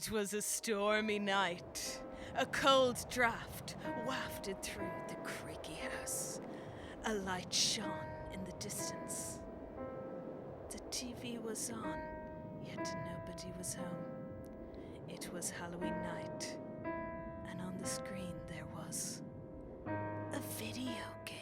It was a stormy night. A cold draught wafted through the creaky house. A light shone in the distance. The TV was on, yet nobody was home. It was Halloween night, and on the screen there was a video game.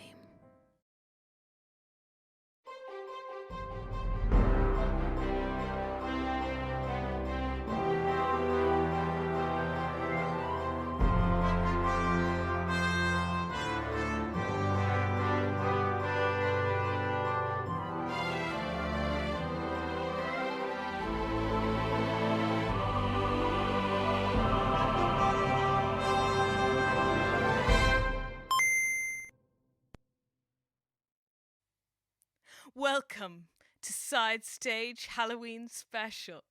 Welcome to Side Stage Halloween Special.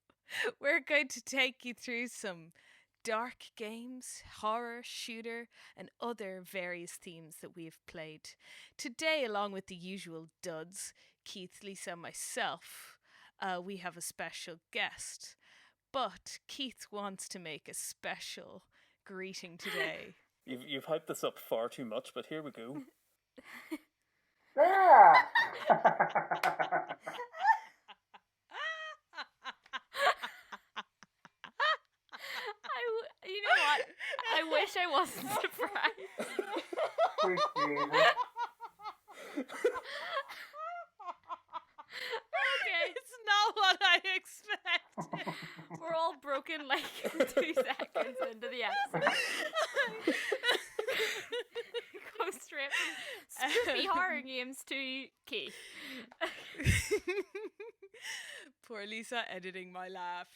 We're going to take you through some dark games, horror, shooter, and other various themes that we've played. Today, along with the usual duds, Keith, Lisa, and myself, we have a special guest. But Keith wants to make a special greeting today. You've hyped this up far too much, but here we go. Yeah. You know what? I wish I wasn't surprised. Sweet Jesus. Okay, It's not what I expected. we're all broken like 2 seconds into the episode. Go straight from spooky horror games to Keith. Poor Lisa editing my laugh.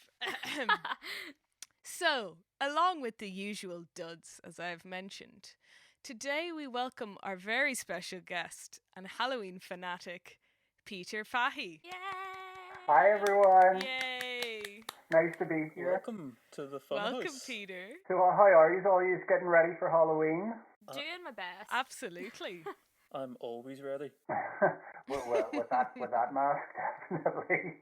So, along with the usual duds, as I've mentioned, today we welcome our very special guest and Halloween fanatic, Peter Fahy. Yay! Hi, everyone. Yay! Nice to be here. Welcome to the fun Welcome, house. Peter. So, how are you? All you getting ready for Halloween? Doing my best. Absolutely. I'm always ready. with that mask, definitely.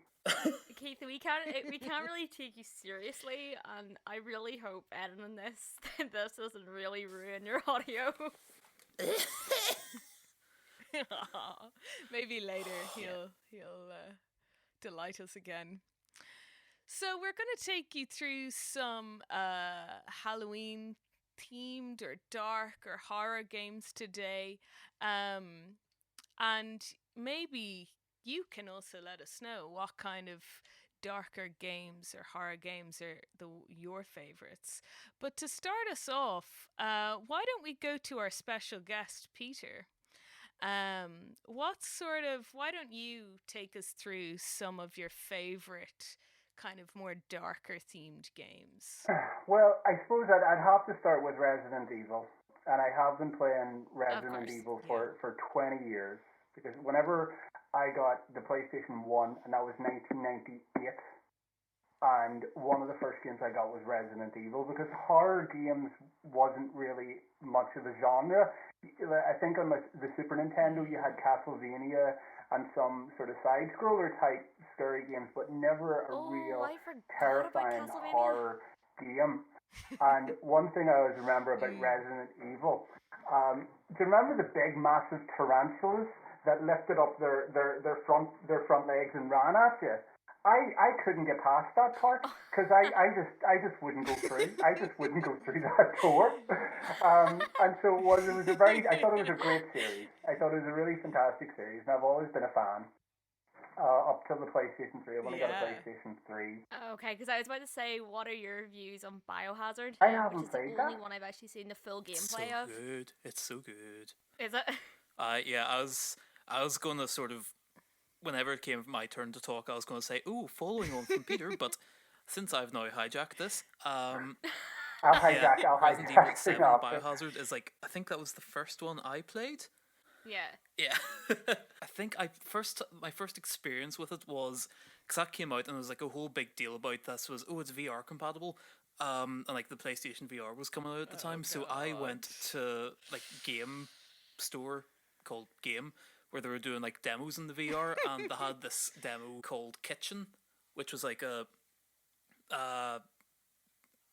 Keith, we can't really take you seriously, and I really hope editing this doesn't really ruin your audio. Maybe later he'll delight us again. So we're going to take you through some Halloween themed or dark or horror games today, and maybe you can also let us know what kind of darker games or horror games are your favorites. But to start us off, why don't we go to our special guest, Peter? Why don't you take us through some of your favorite kind of more darker themed games? Well, I suppose I'd have to start with Resident Evil. And I have been playing Resident Evil for 20 years. Because whenever I got the PlayStation 1, and that was 1998, and one of the first games I got was Resident Evil, because horror games wasn't really much of a genre. I think on the Super Nintendo you had Castlevania and some sort of side-scroller type scary games, but never a real terrifying horror game. And one thing I always remember about Resident Evil, do you remember the big massive tarantulas that lifted up their front legs and ran at you? I couldn't get past that part because I just wouldn't go through. I just wouldn't go through that door. And so I thought it was a great series. I thought it was a really fantastic series, and I've always been a fan. Up till the PlayStation 3. I've only got a PlayStation 3. Okay, because I was about to say, what are your views on Biohazard? I haven't played Which is the only one I've actually seen the full gameplay of. It's so good. Is it? Yeah, I was gonna sort of, whenever it came my turn to talk, I was gonna say, "Ooh, following on from Peter," but since I've now hijacked this, I'll hijack. Resident Evil 7 Biohazard is like, I think that was the first one I played. Yeah. I think my first experience with it was because that came out and it was like a whole big deal about this was it's VR compatible, and like the PlayStation VR was coming out at the time, so I went to like game store called Game where they were doing like demos in the VR, and they had this demo called Kitchen, which was like a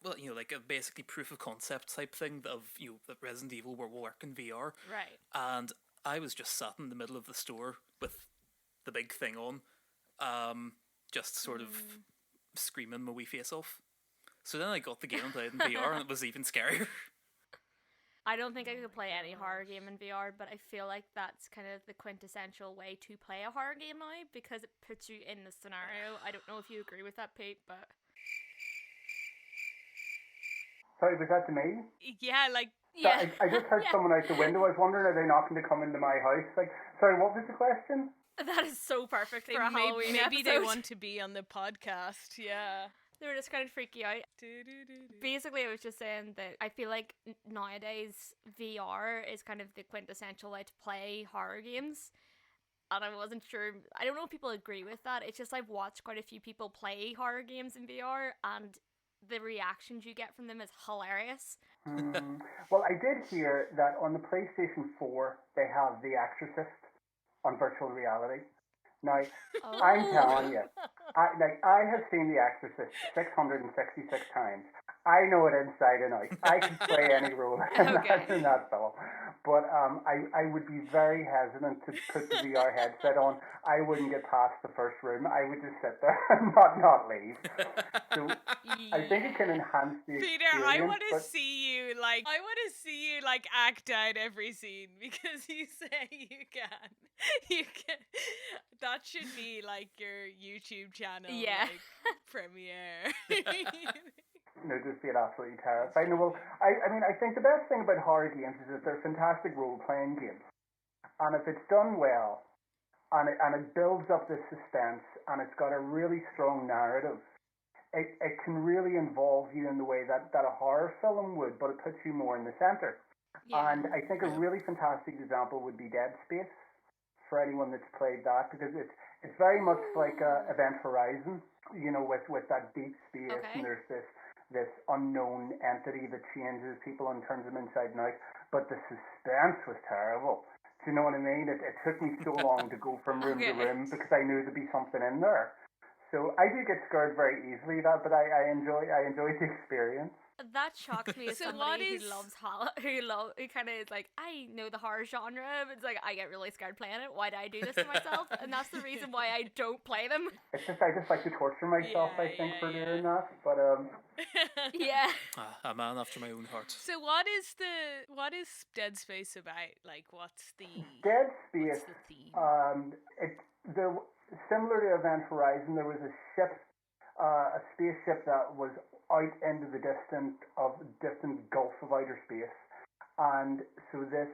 well, like a basically proof of concept type thing of that Resident Evil will work in VR. Right. And I was just sat in the middle of the store with the big thing on, just sort of screaming my wee face off. So then I got the game and played in VR, and it was even scarier. I don't think I could play any horror game in VR, but I feel like that's kind of the quintessential way to play a horror game now, because it puts you in the scenario. I don't know if you agree with that, Pete, but... Sorry, was that to me? Yeah, like... Yeah. I just heard someone out the window. I was wondering, are they knocking to come into my house? Like, sorry, what was the question? That is so perfect for a Halloween maybe episode. They want to be on the podcast, yeah. They were just kind of freaky out. Basically, I was just saying that I feel like nowadays VR is kind of the quintessential way to play horror games. And I wasn't sure, I don't know if people agree with that. It's just I've watched quite a few people play horror games in VR, and the reactions you get from them is hilarious. Well, I did hear that on the PlayStation 4, they have The Exorcist on virtual reality. Now, I'm telling you, I have seen The Exorcist 666 times. I know it inside and out. I can play any role in that film. But I would be very hesitant to put the VR headset on. I wouldn't get past the first room. I would just sit there and not leave. So I think it can enhance the experience. Peter, I want to see you act out every scene, because you say you can. You can. That should be like your YouTube channel. Yeah. Like, premiere. No, just being absolutely terrified. No, well, I mean, I think the best thing about horror games is that they're fantastic role-playing games. And if it's done well, and it builds up this suspense, and it's got a really strong narrative, it can really involve you in the way that a horror film would, but it puts you more in the center. Yeah. And I think a really fantastic example would be Dead Space, for anyone that's played that, because it's very much like Event Horizon, with that deep space, and there's this unknown entity that changes people and turns them inside and out. But the suspense was terrible. Do you know what I mean? It took me so long to go from room to room because I knew there'd be something in there. So I do get scared very easily, but I enjoy the experience. That shocks me as somebody who kind of is like, I know the horror genre, but it's like, I get really scared playing it. Why do I do this to myself? And that's the reason why I don't play them. It's just, I just like to torture myself, I think, for doing that. But, yeah. A man after my own heart. So what is Dead Space about? Like, what's the... Dead Space, what's the theme? Similar to Event Horizon, there was a ship, a spaceship that was out into the distant gulf of outer space, and so this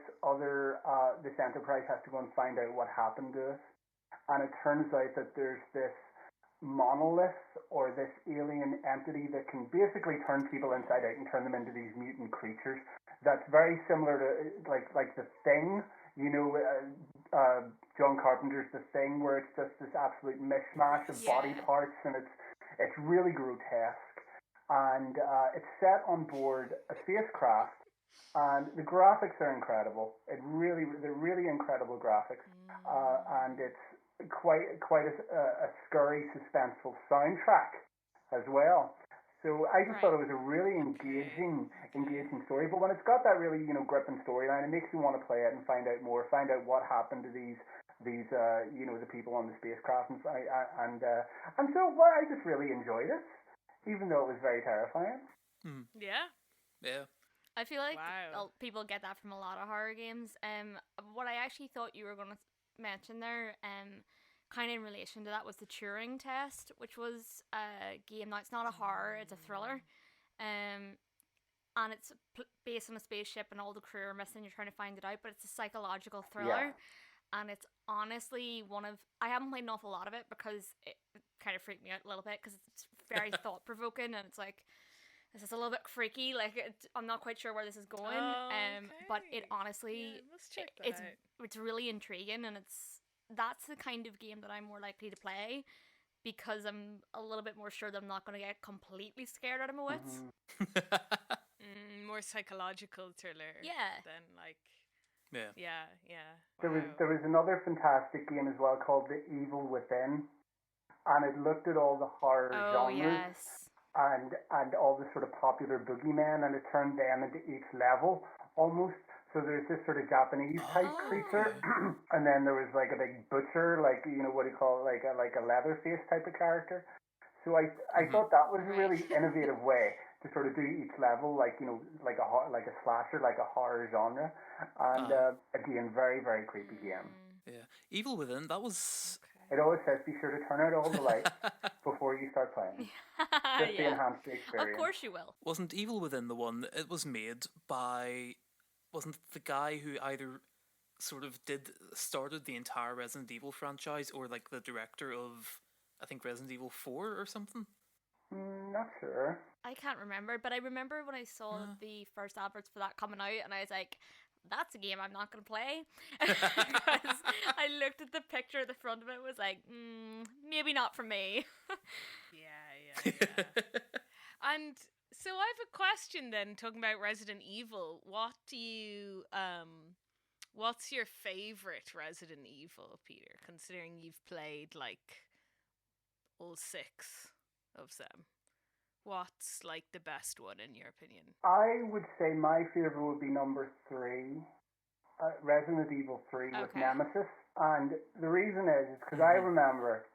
Enterprise has to go and find out what happened to it. And it turns out that there's this monolith or this alien entity that can basically turn people inside out and turn them into these mutant creatures. That's very similar to like The Thing, John Carpenter's The Thing, where it's just this absolute mishmash of body parts, and it's really grotesque. And it's set on board a spacecraft, and the graphics are incredible. They're really incredible graphics, and it's quite a scary, suspenseful soundtrack as well. So I just thought it was a really engaging story. But when it's got that really gripping storyline, it makes you want to play it and find out more, find out what happened to these the people on the spacecraft, and so I just really enjoyed it. Even though it was very terrifying. Yeah. I feel like people get that from a lot of horror games. What I actually thought you were going to mention there, kind of in relation to that, was the Turing Test, which was a game. Now, it's not a horror, it's a thriller. And it's based on a spaceship and all the crew are missing. You're trying to find it out, but it's a psychological thriller. Yeah. And it's honestly I haven't played an awful lot of it because it kind of freaked me out a little bit, because it's very thought-provoking, and it's like, this is a little bit freaky, like I'm not quite sure where this is going, but it honestly, it's really intriguing, and that's the kind of game that I'm more likely to play, because I'm a little bit more sure that I'm not going to get completely scared out of my wits. More psychological thriller than like... Yeah. There was another fantastic game as well called The Evil Within, and it looked at all the horror genres. Yes. and all the sort of popular boogeymen, and it turned them into each level almost. So there's this sort of Japanese type creature, and then there was like a big butcher, like what do you call it, like a Leatherface type of character. So I thought that was a really innovative way to sort of do each level, like like a slasher, like a horror genre, and again, very very creepy game. Yeah, Evil Within. That was. It always says be sure to turn out all the lights before you start playing. Just to enhance the experience. Of course you will. Wasn't Evil Within the one? It was made by. Wasn't the guy who either sort of started the entire Resident Evil franchise, or like the director of, I think, Resident Evil 4 or something? Not sure. I can't remember, but I remember when I saw the first adverts for that coming out, and I was like, that's a game I'm not going to play. Because I looked at the picture at the front of it, was like, maybe not for me. Yeah. And so I have a question then, talking about Resident Evil. What's your favorite Resident Evil, Peter, considering you've played like all 6 of them? What's like the best one in your opinion? I would say my favorite would be number 3, Resident Evil 3 with Nemesis. And the reason is because I remember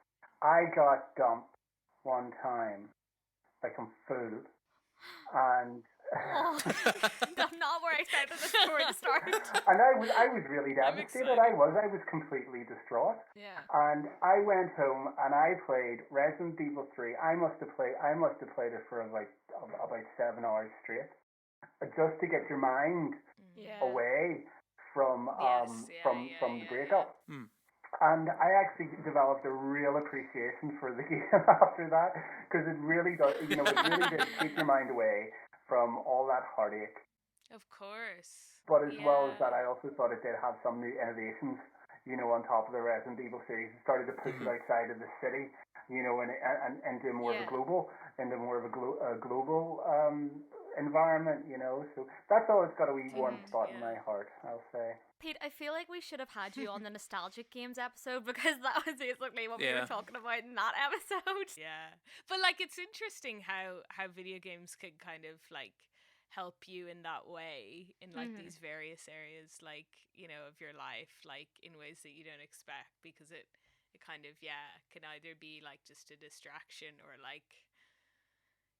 I got dumped one time, like I'm fooled, and that's not where I started the story to start. And I was really devastated. I was completely distraught. Yeah. And I went home and I played Resident Evil 3. I must have played it for like about 7 hours straight, just to get your mind away from the breakup. And I actually developed a real appreciation for the game after that, because it really does. It really did take your mind away from all that heartache. Of course. But as well as that, I also thought it did have some new innovations, on top of the Resident Evil series. It started to push it outside of the city, and into more of a global, environment, So that's always got a wee warm spot in my heart, I'll say. Pete, I feel like we should have had you on the nostalgic games episode, because that was basically what we were talking about in that episode. Yeah, but like it's interesting how video games can kind of like help you in that way in like these various areas, like of your life, like in ways that you don't expect, because it kind of can either be like just a distraction or like.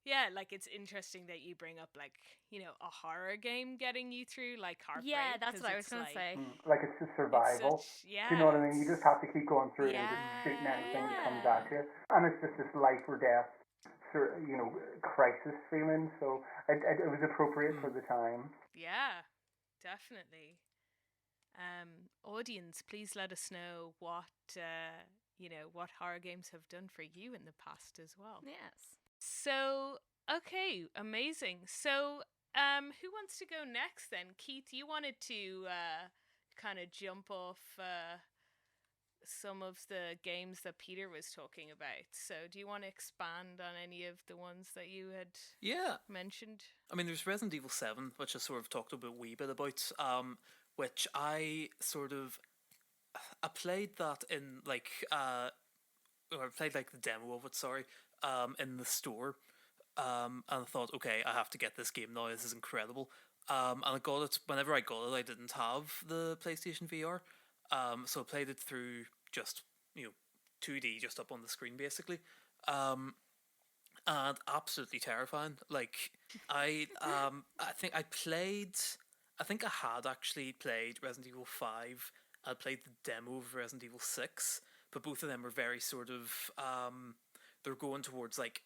Yeah, like it's interesting that you bring up like, a horror game getting you through like heartbreak. Yeah, that's what I was going to say. Like it's just survival. Do you know what I mean? You just have to keep going through and just shooting anything that comes at you. And it's just this life or death, crisis feeling. So it was appropriate for the time. Yeah, definitely. Audience, please let us know what horror games have done for you in the past as well. Yes. So, okay, amazing. So, who wants to go next then? Keith, you wanted to kind of jump off some of the games that Peter was talking about. So, do you want to expand on any of the ones that you had mentioned? I mean, there's Resident Evil 7, which I sort of talked a wee bit about, which I played that in like, or I played like the demo of it, in the store, and I thought, okay, I have to get this game now, this is incredible, and I got it. Whenever I got it, I didn't have the PlayStation VR, so I played it through just 2D, just up on the screen basically, and absolutely terrifying. Like I think I had actually played Resident Evil 5. I played the demo of Resident Evil 6, but both of them were very sort of they're going towards like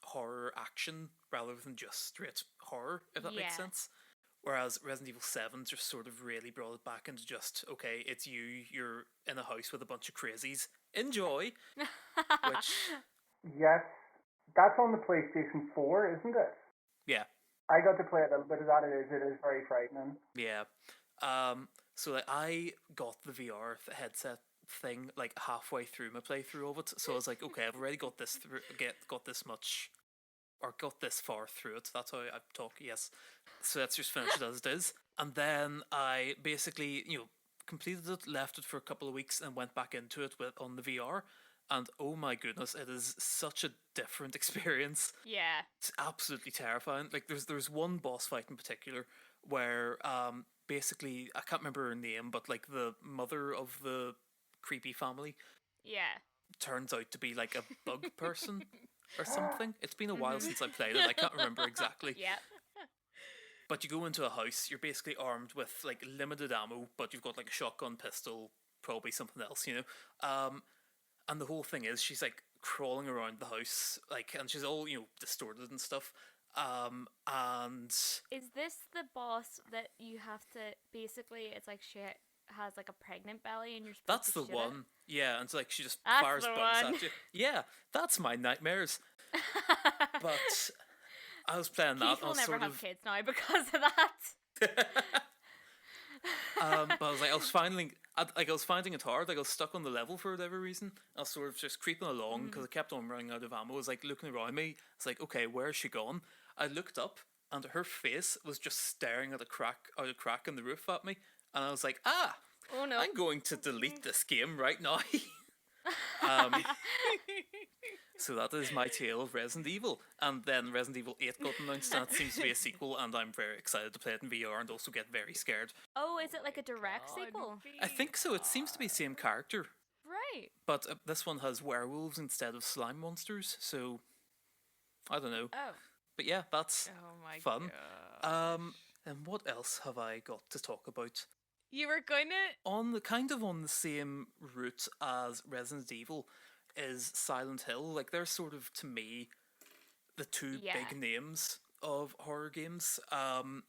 horror action rather than just straight horror, if that makes sense. Whereas Resident Evil 7 just sort of really brought it back into just, okay, it's you're in a house with a bunch of crazies. Enjoy! Which... Yes, that's on the PlayStation 4, isn't it? Yeah. I got to play it a little bit of that. It is very frightening. Yeah. So like, I got the VR headset thing like halfway through my playthrough of it, so I was like, okay, I've already got this got this far through it. That's how I talk. Yes, so let's just finish it as it is. And then I basically completed it, left it for a couple of weeks, and went back into it on the VR. and oh my goodness, it is such a different experience. Yeah. It's absolutely terrifying. Like there's one boss fight in particular where basically I can't remember her name, but like the mother of the creepy family turns out to be like a bug person or something. It's been a while since I played it. I can't remember exactly. Yeah. But you go into a house, you're basically armed with like limited ammo, but you've got like a shotgun, pistol, probably something else, you know. And the whole thing is she's like crawling around the house, like, and she's all, you know, distorted and stuff. And is this the boss that you have to basically? It's like she has like a pregnant belly, and you're supposed that's to the shoot one. it? Yeah, and so like she just That's fires the bugs one. at you. Yeah, that's my nightmares. But I was playing that. Keith will never have kids now because of that. But I was finding it hard. Like I was stuck on the level for whatever reason. I was sort of just creeping along because I kept on running out of ammo. I was like looking around me. It's like, okay, where is she gone? I looked up and her face was just staring at a crack in the roof at me, and I was like, oh no, I'm going to delete this game right now. So that is my tale of Resident Evil. And then Resident Evil 8 got announced, and it seems to be a sequel, and I'm very excited to play it in VR and also get very scared. Oh, is it like a direct sequel? I think so. It seems to be the same character. Right. But this one has werewolves instead of slime monsters, so I don't know. Oh. But yeah, that's fun. Gosh. And what else have I got to talk about? You were going to... On the same route as Resident Evil is Silent Hill. Like, they're sort of, to me, the two big names of horror games. And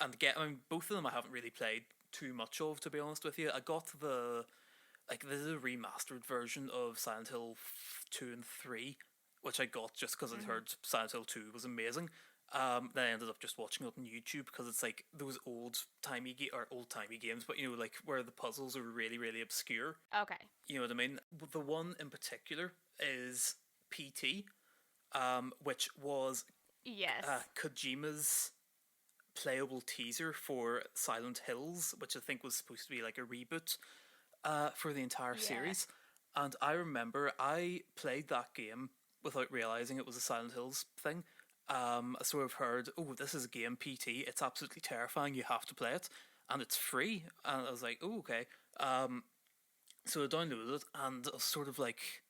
again, I mean, both of them I haven't really played too much of, to be honest with you. I got this is a remastered version of Silent Hill 2 and 3, which I got just because I'd heard Silent Hill 2 was amazing. Then I ended up just watching it on YouTube because it's like those old-timey games, but you know, like where the puzzles are really, really obscure. Okay. You know what I mean? The one in particular is PT, which was Kojima's playable teaser for Silent Hills, which I think was supposed to be like a reboot for the entire series. And I remember I played that game without realising it was a Silent Hills thing. I sort of heard, oh, this is a game, PT, it's absolutely terrifying, you have to play it, and it's free, and I was like, oh, okay. So I downloaded it, and I was sort of like,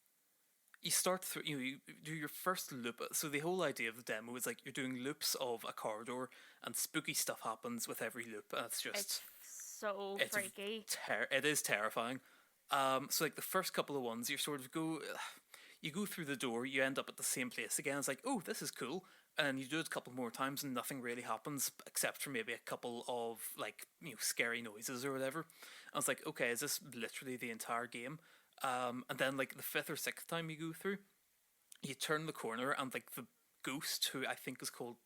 you start through, you do your first loop. So the whole idea of the demo is like you're doing loops of a corridor, and spooky stuff happens with every loop, and it's so freaky. It is terrifying. So like the first couple of ones, you sort of you go through the door, you end up at the same place again. It's like, oh, this is cool. And you do it a couple more times and nothing really happens except for maybe a couple of, like, you know, scary noises or whatever. I was like, okay, is this literally the entire game? And then, like, the fifth or sixth time you go through, you turn the corner and, like, the ghost, who I think is called...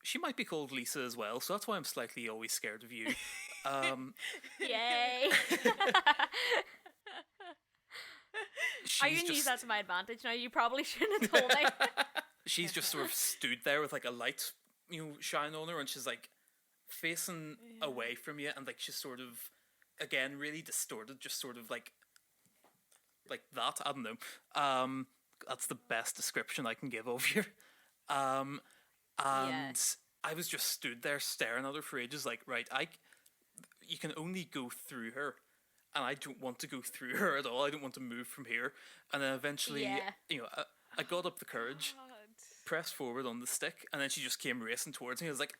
She might be called Lisa as well, so that's why I'm slightly always scared of you. Yay! I'm going to use that to my advantage now. You probably shouldn't have told me. She's just sort of stood there with like a light, you know, shine on her, and she's like facing away from you, and like she's sort of, again, really distorted, just sort of like that. I don't know. That's the best description I can give of you. And I was just stood there staring at her for ages, like, right, you can only go through her. And I don't want to go through her at all. I don't want to move from here. And then eventually, you know, I got up the courage, pressed forward on the stick, and then she just came racing towards me. I was like,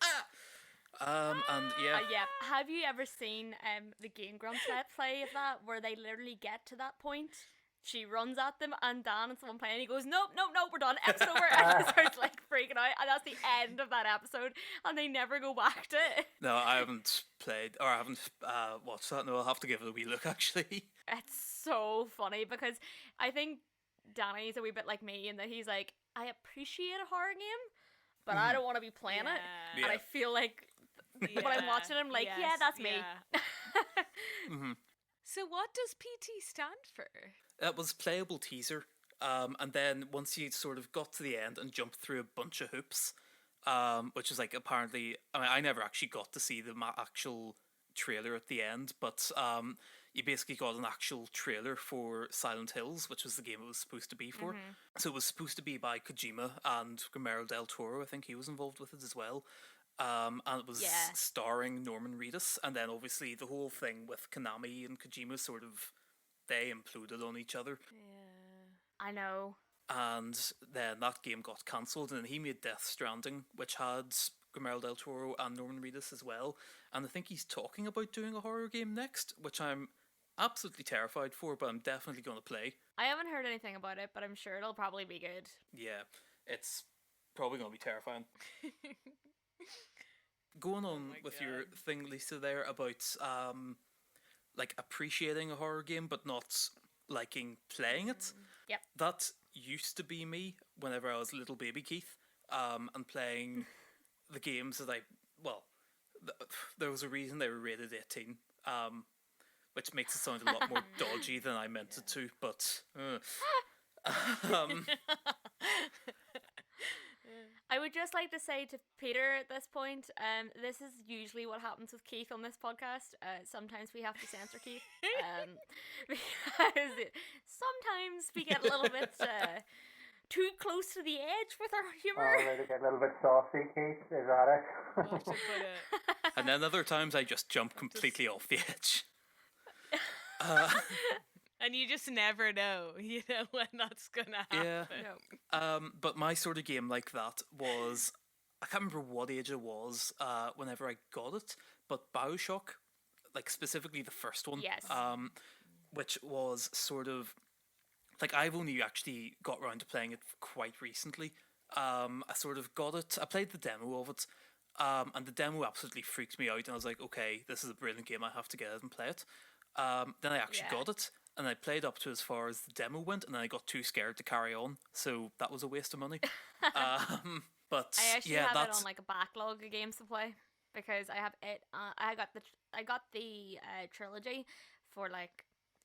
and yeah. Have you ever seen the Game Grumps play of that, where they literally get to that point? She runs at them, and Dan and someone playing, and he goes, nope, we're done, episode over, and he starts like freaking out, and that's the end of that episode, and they never go back to it. No, I haven't played, or I haven't watched that. No, I'll have to give it a wee look, actually. It's so funny, because I think Danny's a wee bit like me, in that he's like, I appreciate a horror game, but I don't want to be playing it, and I feel like when I'm watching him, like, that's me. So what does PT stand for? That was playable teaser, and then once you sort of got to the end and jumped through a bunch of hoops, which is like apparently, I mean, I never actually got to see the actual trailer at the end, but you basically got an actual trailer for Silent Hills, which was the game it was supposed to be for. So it was supposed to be by Kojima and Guillermo del Toro. I think he was involved with it as well. And it was starring Norman Reedus. And then obviously the whole thing with Konami and Kojima sort of, they imploded on each other. Yeah, I know. And then that game got cancelled, and then he made Death Stranding, which had Guillermo del Toro and Norman Reedus as well. And I think he's talking about doing a horror game next, which I'm absolutely terrified for, but I'm definitely going to play. I haven't heard anything about it, but I'm sure it'll probably be good. Yeah, it's probably going to be terrifying. Going on with your thing, Lisa, there about like appreciating a horror game but not liking playing it. Yep. That used to be me whenever I was little baby Keith, and playing the games that there was a reason they were rated 18, which makes it sound a lot more dodgy than I meant it to, but I would just like to say to Peter at this point, this is usually what happens with Keith on this podcast. Sometimes we have to censor Keith, because sometimes we get a little bit too close to the edge with our humour. Oh, right, a little bit saucy, Keith, is that it? And then other times I just jump completely off the edge. And you just never know, when that's gonna happen. Yeah. But my sort of game like that was, I can't remember what age it was whenever I got it, but BioShock, like specifically the first one, yes. Which was sort of, like, I've only actually got around to playing it quite recently. I sort of got it, I played the demo of it, and the demo absolutely freaked me out, and I was like, okay, this is a brilliant game, I have to get it and play it. Then I actually got it, and I played up to as far as the demo went, and then I got too scared to carry on, so that was a waste of money. But I actually have it on like a backlog of games to play, because I have it. I got the trilogy for like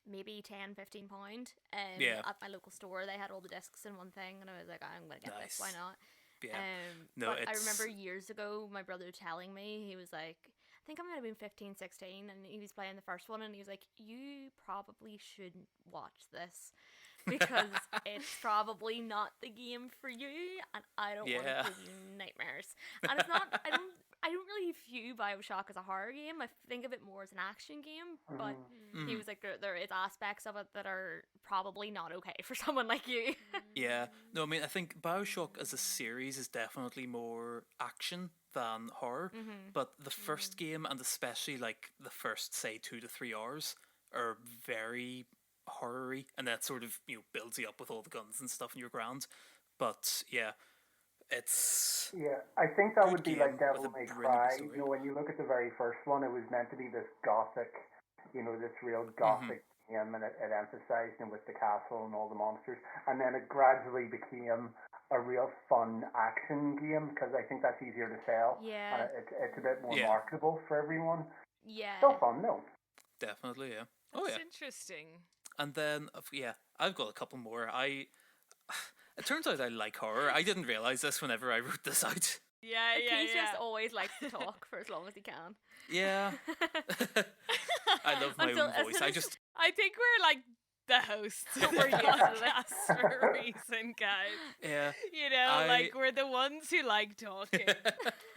maybe £10-15. At my local store, they had all the discs in one thing, and I was like, I'm gonna get this. Why not? Yeah. But I remember years ago, my brother telling me, he was like, I think I might have been 15, 16, and he was playing the first one, and he was like, you probably shouldn't watch this, because it's probably not the game for you, and I don't want to give you nightmares. And it's not, I don't really view BioShock as a horror game. I think of it more as an action game, but he was like, there is aspects of it that are probably not okay for someone like you. Yeah. No, I mean, I think BioShock as a series is definitely more action than horror, but the first game, and especially like the first, say, 2 to 3 hours, are very horror-y, and that sort of, builds you up with all the guns and stuff in your ground. But yeah, it's... Yeah, I think that would be like Devil May Cry. When you look at the very first one, it was meant to be this Gothic, this real Gothic game, and it emphasized with the castle and all the monsters, and then it gradually became a real fun action game, because I think that's easier to sell. Yeah. It's a bit more marketable for everyone. Yeah. Still fun, though. Definitely, yeah. That's interesting. And then, I've got a couple more. It turns out I like horror. I didn't realise this whenever I wrote this out. Yeah. He just always likes to talk for as long as he can. Yeah. I love my own voice. I think we're like the hosts of the podcast for a reason, guys. Yeah. Like we're the ones who like talking.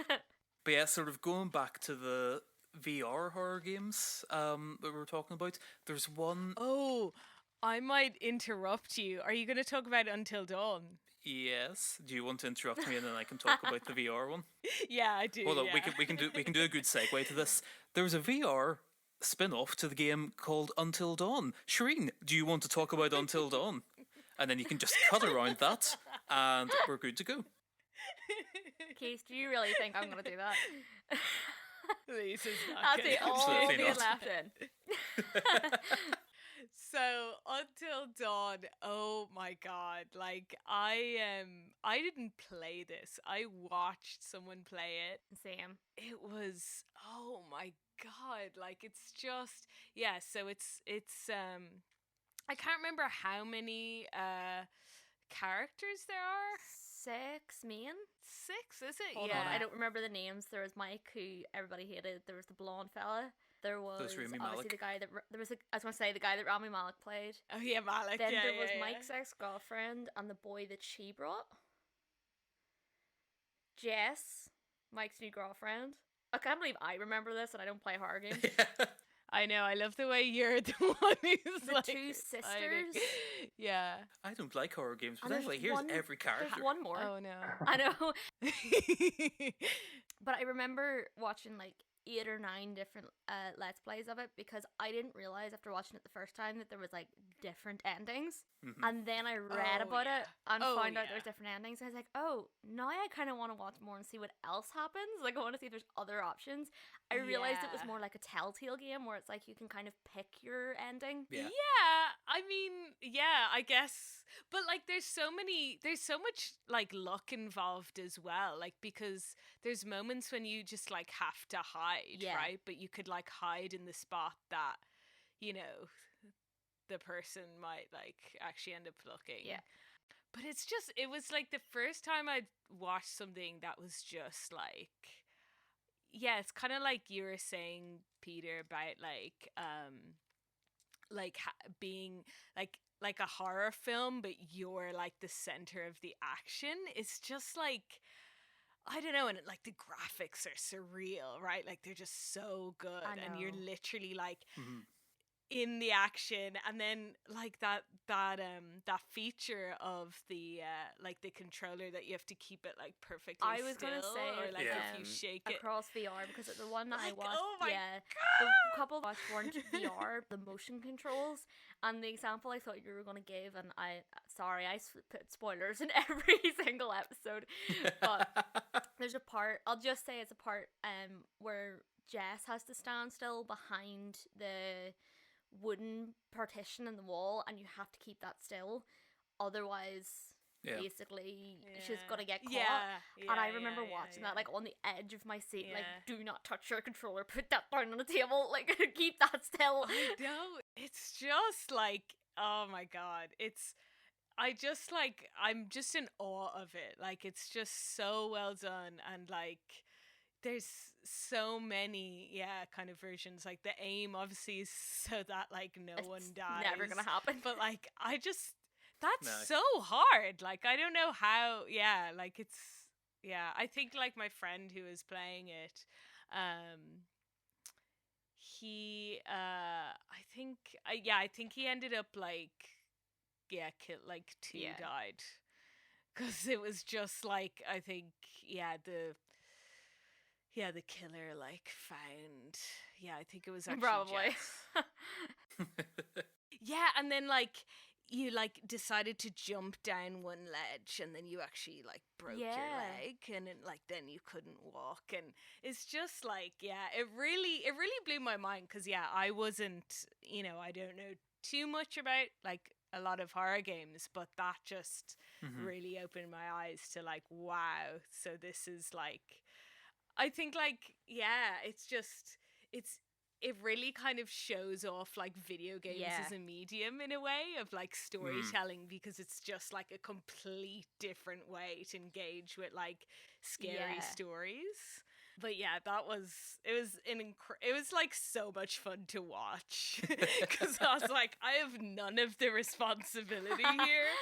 But yeah, sort of going back to the VR horror games that we were talking about, there's one... Oh, I might interrupt you. Are you going to talk about Until Dawn? Yes. Do you want to interrupt me and then I can talk about the VR one? Yeah, I do. Hold on, we can do a good segue to this. There's a VR spin-off to the game called Until Dawn. Shereen, do you want to talk about Until Dawn? And then you can just cut around that and we're good to go. Keith, do you really think I'm going to do that? Lisa's not. That's it. All being left in. So Until Dawn, oh my god! Like I didn't play this. I watched someone play it. Same. It was, oh my god! Like it's just, So it's I can't remember how many characters there are. 6 main? 6, is it? Hold on, I don't remember the names. There was Mike, who everybody hated. There was the blonde fella. There was obviously Malek. the guy that I was going to say the guy that Rami Malek played. Oh yeah, Malek. Then there was Mike's ex-girlfriend and the boy that she brought. Jess, Mike's new girlfriend. I can't believe I remember this and I don't play horror games. I know. I love the way you're the one who's the like two sisters. Yeah. I don't like horror games, but anyway, here's every character. There's one more. Oh no. I know. But I remember watching like 8 or 9 different Let's Plays of it because I didn't realize after watching it the first time that there was like different endings. Mm-hmm. And then I read about it and found out there's different endings. I was like, oh, now I kind of want to watch more and see what else happens. Like I want to see if there's other options. I realized it was more like a Telltale game where it's like you can kind of pick your ending. Yeah, I mean, yeah, I guess. But like there's so much like luck involved as well. Like because there's moments when you just like have to hide, right? But you could like hide in the spot that, you know, the person might like actually end up looking. Yeah. But it was like the first time I'd watched something that was just like, yeah, it's kind of like you were saying, Peter, about being like a horror film, but you're like the center of the action. It's just like, I don't know, and like the graphics are surreal, right? Like they're just so good, and you're literally like in the action, and then like that feature of the like the controller that you have to keep it like perfectly I was still, gonna say, or like if you shake it across VR, because the one that I watched, oh my God. the couple watched weren't VR, the motion controls, and the example I thought you were gonna give, and I put spoilers in every single episode, but there's a part, I'll just say it's a part where Jess has to stand still behind the wooden partition in the wall, and you have to keep that still, otherwise basically she's gonna get caught. And I remember watching that like on the edge of my seat, like, do not touch your controller, put that down on the table, like keep that still. I know, it's just like, oh my God, I'm just in awe of it. Like it's just so well done, and like there's so many kind of versions. Like the aim obviously is so that like no one dies, never gonna happen, but like that's so hard. Like I don't know how. Like it's I think like my friend who was playing it, he I think he ended up like killed, like 2 died, because it was just like, I think the killer like found, I think it was actually probably and then like you like decided to jump down one ledge, and then you actually like broke your leg, and then you couldn't walk, and it's just like it really blew my mind, because I wasn't, I don't know too much about like a lot of horror games, but that just really opened my eyes to like, wow, so this is like, I think like it really kind of shows off like video games as a medium in a way of like storytelling, because it's just like a complete different way to engage with like scary stories. But it was like so much fun to watch, because I was like, I have none of the responsibility here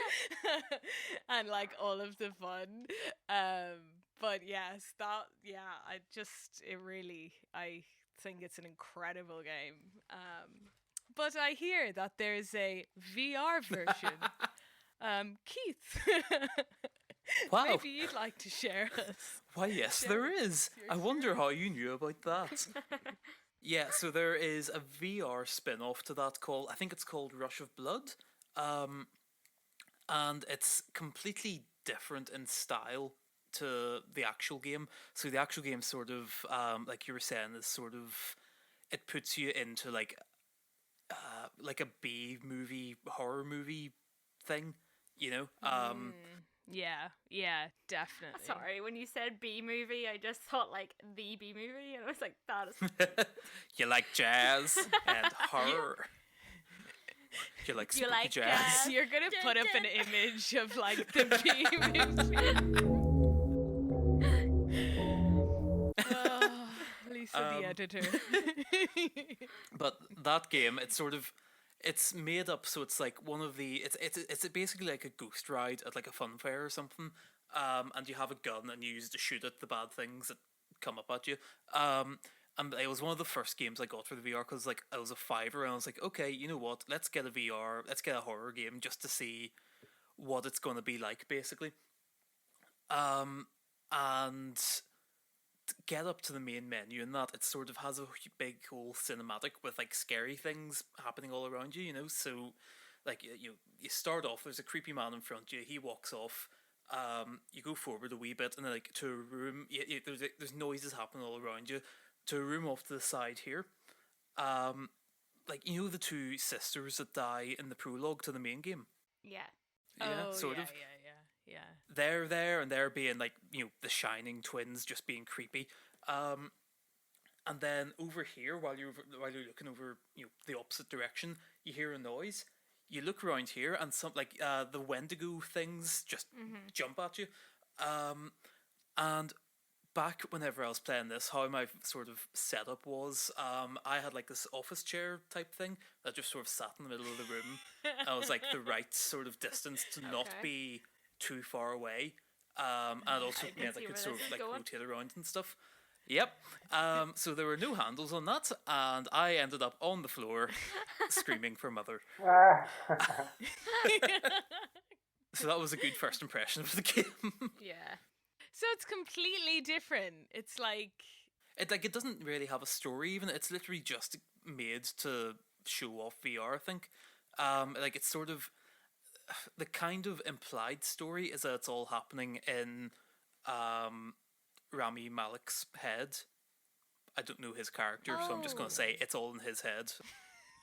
and like all of the fun. But yes, I think it's an incredible game. But I hear that there's a VR version. Keith, wow, maybe you'd like to share us. Why, yes, there is. I wonder how you knew about that. So there is a VR spin-off to that I think it's called Rush of Blood. And it's completely different in style to the actual game. So the actual game sort of, like you were saying, is sort of, it puts you into like a B movie, horror movie thing, Yeah, definitely. Sorry, when you said B movie, I just thought like the B movie, and I was like, that is. You like jazz and horror. You like spooky jazz. You're gonna put up an image of like the B movie. At least for the editor. But that game, it's made up so it's like one of the it's basically like a ghost ride at like a fun fair or something. And you have a gun and you use to shoot at the bad things that come up at you. And it was one of the first games I got for the VR because like I was a fiver and I was like, okay, you know what? Let's get a VR, let's get a horror game just to see what it's going to be like, basically. And get up to the main menu and that it sort of has a big whole cinematic with like scary things happening all around you, you know. So like you start off, there's a creepy man in front of you, he walks off. You go forward a wee bit and then like to a room, there's noises happening all around you, to a room off to the side here. Like, you know the two sisters that die in the prologue to the main game? Yeah. Sort of. Yeah. They're there and they're being like, you know, the Shining twins just being creepy. And then over here, while you're looking over, you know, the opposite direction, you hear a noise. You look around here and some like the Wendigo things just jump at you. And back whenever I was playing this, how my sort of setup was, I had like this office chair type thing that just sort of sat in the middle of the room. I was like the right sort of distance to not be too far away. And it also meant I could sort of like rotate around and stuff. Yep. So there were no handles on that, and I ended up on the floor screaming for mother. So that was a good first impression of the game. Yeah. So it's completely different. It's like it doesn't really have a story even. It's literally just made to show off VR, I think. Like it's sort of the kind of implied story is that it's all happening in Rami Malek's head. I don't know his character, so I'm just going to say it's all in his head.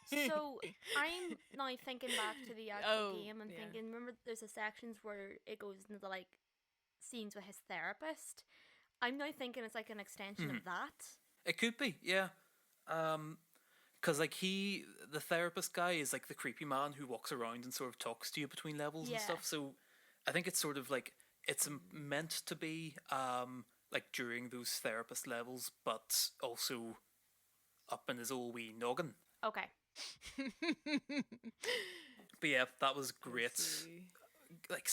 So I'm now thinking back to the actual game and thinking, remember there's a sections where it goes into the like scenes with his therapist. I'm now thinking it's like an extension of that. It could be, yeah. Because like the therapist guy is like the creepy man who walks around and sort of talks to you between levels and stuff. So I think it's sort of like it's meant to be like during those therapist levels, but also up in his old wee noggin. Okay. But yeah, that was great. Like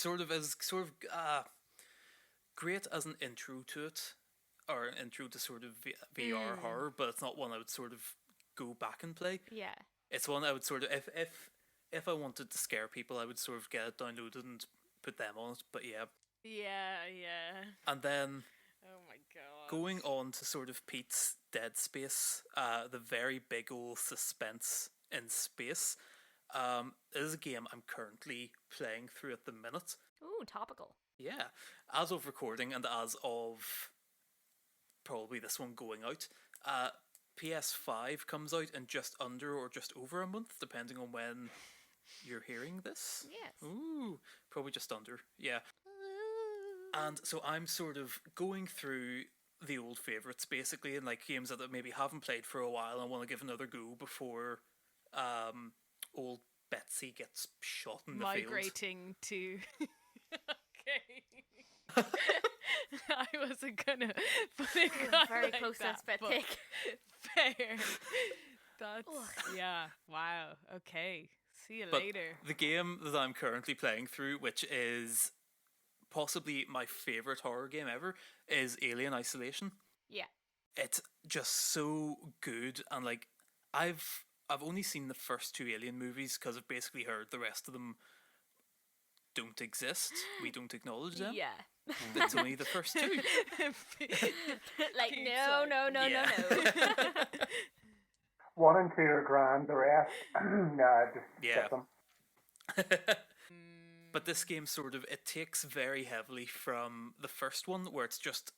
great as an intro to it, or an intro to sort of VR horror, but it's not one I would sort of go back and play. Yeah. It's one I would sort of, if I wanted to scare people, I would sort of get it downloaded and put them on it, but yeah. Yeah. And then, oh my god, going on to sort of Pete's Dead Space, the very big old suspense in space. It is a game I'm currently playing through at the minute. Ooh, topical. Yeah, as of recording and as of probably this one going out, PS5 comes out in just under or just over a month, depending on when you're hearing this. Yes. Ooh, probably just under, yeah. And so I'm sort of going through the old favourites, basically, and like games that I maybe haven't played for a while and want to give another go before old Betsy gets shot in the field. Migrating to... Okay. I wasn't gonna put it very like close that, to but thick. Fair. That's yeah. Wow. Okay. See you later. The game that I'm currently playing through, which is possibly my favorite horror game ever, is Alien Isolation. Yeah. It's just so good, and like I've only seen the first two Alien movies because I've basically heard the rest of them don't exist. We don't acknowledge them. Yeah. It's only the first two. Like, no. One and two are grand, the rest, just skip them. But this game sort of, it takes very heavily from the first one, where it's just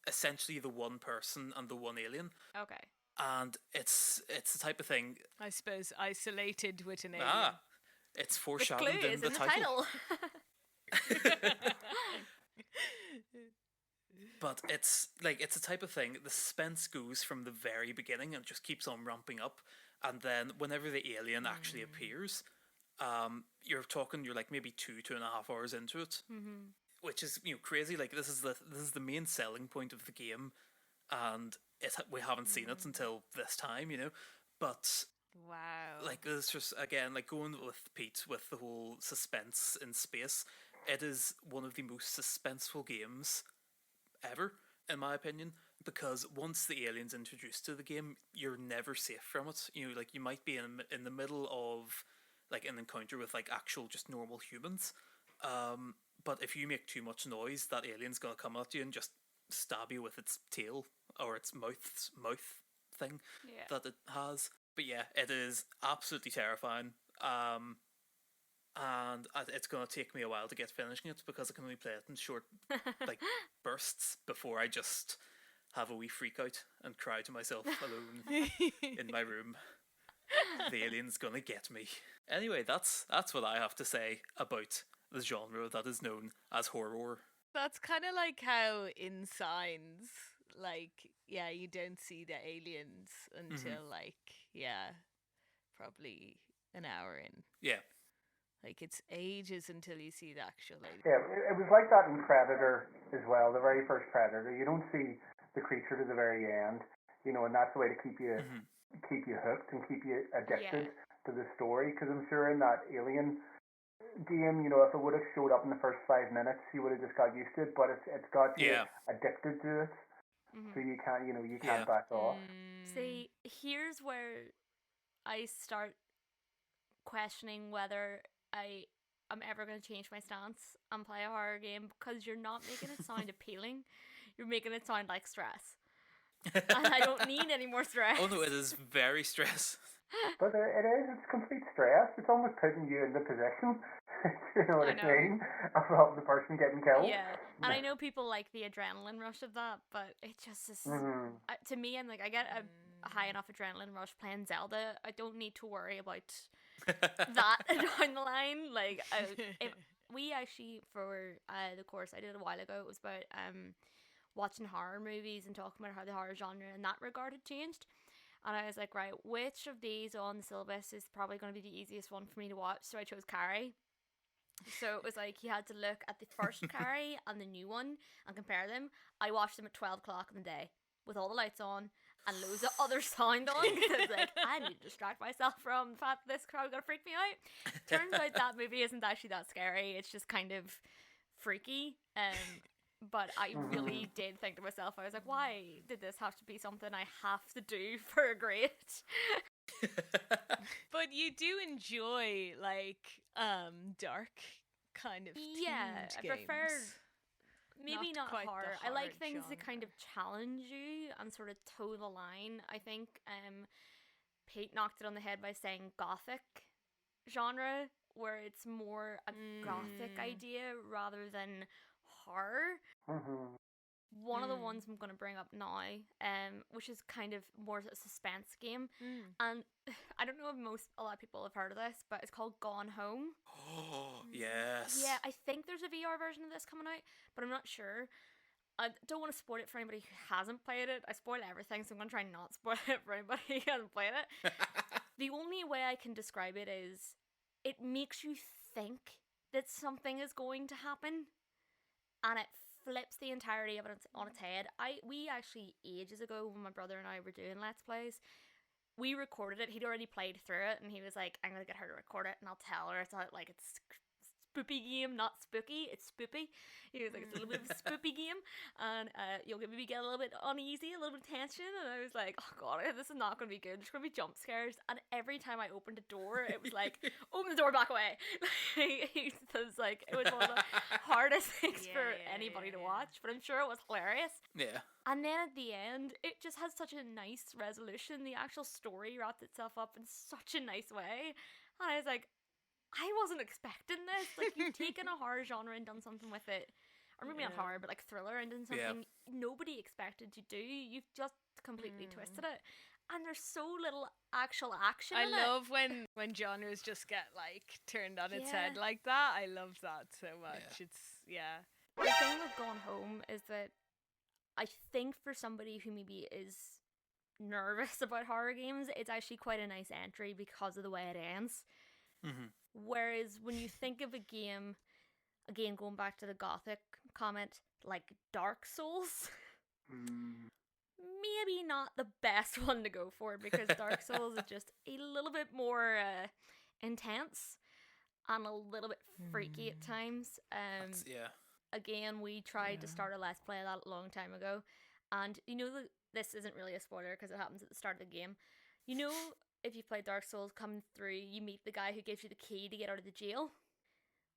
essentially the one person and the one alien. Okay. And it's the type of thing... I suppose isolated with an alien. It's foreshadowed the clue in is the in the title. But it's a type of thing, the suspense goes from the very beginning and just keeps on ramping up, and then whenever the alien actually appears, you're like maybe 2.5 hours into it, which is crazy. Like this is the main selling point of the game, and we haven't seen it until this time, But wow, like it's just again like going with Pete with the whole suspense in space. It is one of the most suspenseful games ever, in my opinion, because once the alien's introduced to the game, you're never safe from it. Like you might be in the middle of like an encounter with like actual just normal humans, but if you make too much noise, that alien's gonna come at you and just stab you with its tail or its mouth thing that it has. But yeah, it is absolutely terrifying. And it's going to take me a while to get finishing it because I can only play it in short like bursts before I just have a wee freak out and cry to myself alone in my room. The alien's gonna get me. Anyway, that's what I have to say about the genre that is known as horror. That's kind of like how in Signs, like, yeah, you don't see the aliens until probably an hour in. Yeah. Like, it's ages until you see the actual alien. Yeah, it was like that in Predator as well, the very first Predator. You don't see the creature to the very end, and that's the way to keep you hooked and keep you addicted to the story. Because I'm sure in that Alien game, if it would have showed up in the first 5 minutes, you would have just got used to it. But it's got you addicted to it, so you can't you can't back off. See, here's where I start questioning whether I'm ever going to change my stance and play a horror game, because you're not making it sound appealing. You're making it sound like stress. And I don't need any more stress. Oh no, it is very stress. But it's complete stress. It's almost putting you in the position, you know what I mean, of the person getting killed. Yeah, and I know people like the adrenaline rush of that, but it just is, to me, I'm like, I get a high enough adrenaline rush playing Zelda. I don't need to worry about that down the line. Like, we actually, for the course I did a while ago, it was about watching horror movies and talking about how the horror genre in that regard had changed. And I was like, right, which of these on the syllabus is probably going to be the easiest one for me to watch? So I chose Carrie. So it was like you had to look at the first Carrie and the new one and compare them. I watched them at 12 o'clock in the day with all the lights on and loads of other sound on, because I was like, I need to distract myself from the fact that this crowd going to freak me out. Turns out that movie isn't actually that scary. It's just kind of freaky. But I really did think to myself, I was like, why did this have to be something I have to do for a grade? But you do enjoy, like, dark kind of games. I prefer maybe not horror. I like things that kind of challenge you and sort of toe the line. I think Pete knocked it on the head by saying Gothic genre, where it's more a Gothic idea rather than horror. One of the ones I'm going to bring up now, which is kind of more a suspense game, and I don't know if a lot of people have heard of this, but it's called Gone Home. Oh, yes. Yeah, I think there's a VR version of this coming out, but I'm not sure. I don't want to spoil it for anybody who hasn't played it. I spoil everything, so I'm going to try not spoil it for anybody who hasn't played it. The only way I can describe it is it makes you think that something is going to happen, and it flips the entirety of it on its head. We actually, ages ago, when my brother and I were doing Let's Plays, we recorded it. He'd already played through it, and he was like, I'm going to get her to record it, and I'll tell her it's like it's spoopy game, not spooky, it's spoopy. He was like, it's a little bit of a spoopy game, and you'll maybe get a little bit uneasy, a little bit of tension, and I was like, oh god, this is not going to be good, there's going to be jump scares, and every time I opened a door, it was like, open the door, back away. It was like, it was one of the hardest things for anybody to watch, but I'm sure it was hilarious. Yeah. And then at the end, it just has such a nice resolution. The actual story wrapped itself up in such a nice way, and I was like, I wasn't expecting this. Like, you've taken a horror genre and done something with it, or maybe not horror, but like thriller, and done something nobody expected to do. You've just completely twisted it, and there's so little actual action. I love when genres just get like turned on its head like that. I love that so much. It's The thing with Gone Home is that I think for somebody who maybe is nervous about horror games, it's actually quite a nice entry because of the way it ends. Whereas when you think of a game, again going back to the Gothic comment, like Dark Souls, maybe not the best one to go for, because Dark Souls is just a little bit more intense and a little bit freaky at times. Again, we tried to start a Let's Play that a long time ago, and you know, this isn't really a spoiler because it happens at the start of the game. You know, if you play Dark Souls, coming through, you meet the guy who gives you the key to get out of the jail.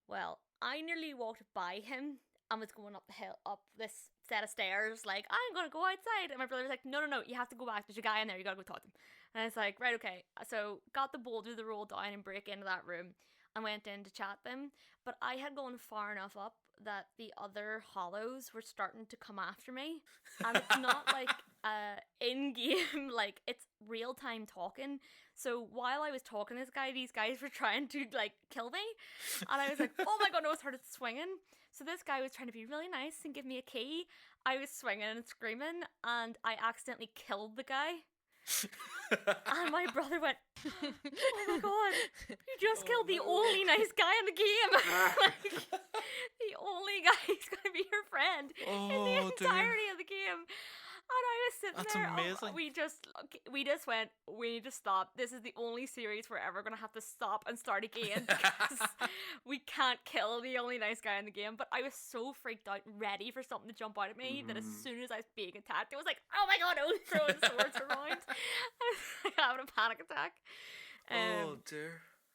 Well, I nearly walked by him and was going up the hill, up this set of stairs, like, I'm gonna go outside. And my brother was like, no, you have to go back. There's a guy in there. You gotta go talk to him. And I was like, right, okay. So got the boulder to roll down and break into that room and went in to chat them. But I had gone far enough up that the other hollows were starting to come after me. And it's not like in-game, like, it's real-time talking. So while I was talking to this guy, these guys were trying to, like, kill me. And I was like, oh my god, no, I started swinging. So this guy was trying to be really nice and give me a key. I was swinging and screaming, and I accidentally killed the guy. And my brother went, oh my god, you just killed the only nice guy in the game. Like, the only guy who's going to be your friend in the entirety of the game. And I was sitting there. Amazing. We just went, we need to stop. This is the only series we're ever going to have to stop and start again, because we can't kill the only nice guy in the game. But I was so freaked out, ready for something to jump out at me, that as soon as I was being attacked, it was like, oh my god, I was throwing swords around. I was like, having a panic attack. Oh dear.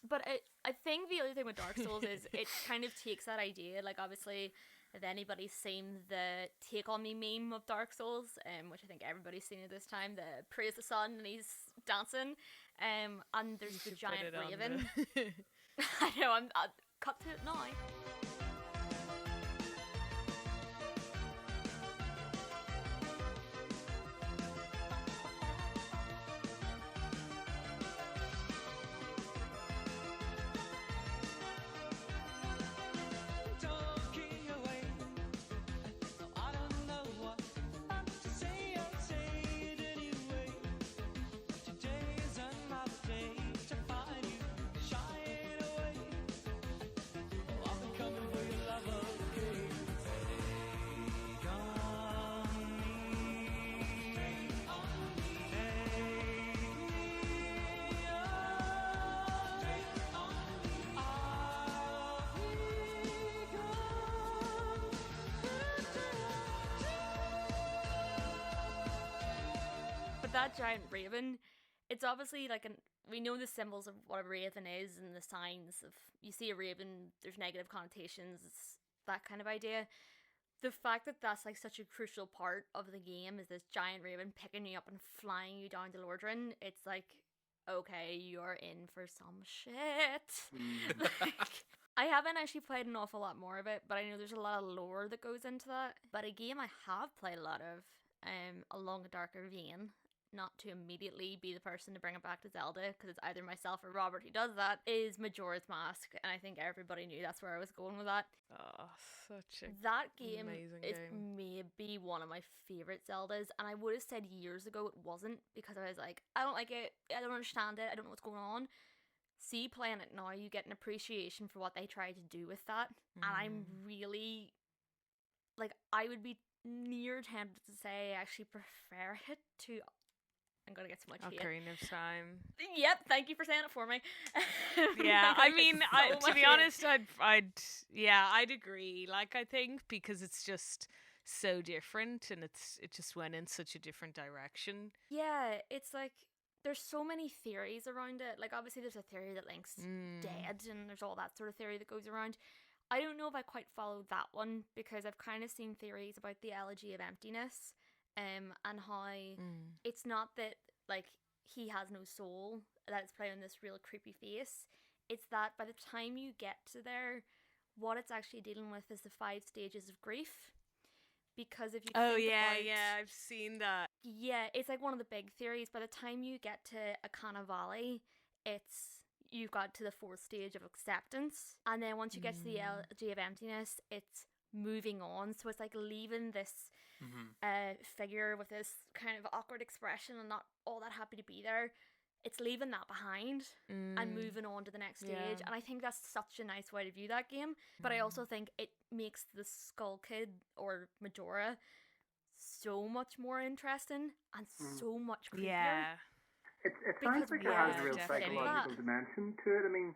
But I think the other thing with Dark Souls is it kind of takes that idea, like, obviously, if anybody's seen the Take On Me meme of Dark Souls, which I think everybody's seen at this time, the praise the sun and he's dancing, and there's the giant raven. I know, I'll cut to it now. That giant raven, it's obviously like we know the symbols of what a raven is and the signs of, you see a raven, there's negative connotations, it's that kind of idea. The fact that that's like such a crucial part of the game, is this giant raven picking you up and flying you down to Lordran, it's like, okay, you're in for some shit. Like, I haven't actually played an awful lot more of it, but I know there's a lot of lore that goes into that. But a game I have played a lot of, along a darker vein, not to immediately be the person to bring it back to Zelda, because it's either myself or Robert who does that, is Majora's Mask, and I think everybody knew that's where I was going with that. Oh, such a that game amazing is game. maybe one of my favourite Zeldas, and I would have said years ago it wasn't, because I was like, I don't like it, I don't understand it, I don't know what's going on. See, playing it now, you get an appreciation for what they tried to do with that, and I'm really, like, I would be near tempted to say I actually prefer it to, I'm gonna get so much hate. Ocarina of Time. Yep, thank you for saying it for me. Yeah, I mean, to be honest, I'd agree. Like, I think because it's just so different, and it just went in such a different direction. Yeah, it's like there's so many theories around it. Like, obviously, there's a theory that Link's dead, and there's all that sort of theory that goes around. I don't know if I quite followed that one, because I've kind of seen theories about the elegy of emptiness. And how it's not that, like, he has no soul, that it's playing this real creepy face. It's that by the time you get to there, what it's actually dealing with is the 5 stages of grief. Because if you I've seen that. Yeah, it's like one of the big theories. By the time you get to Akana Valley, you've got to the 4th stage of acceptance. And then once you get to the elegy of emptiness, it's moving on. So it's like leaving this figure with this kind of awkward expression and not all that happy to be there. It's leaving that behind and moving on to the next stage. And I think that's such a nice way to view that game. But I also think it makes the Skull Kid, or Majora, so much more interesting and so much creepier. Yeah. It sounds like it has a real psychological dimension to it. I mean,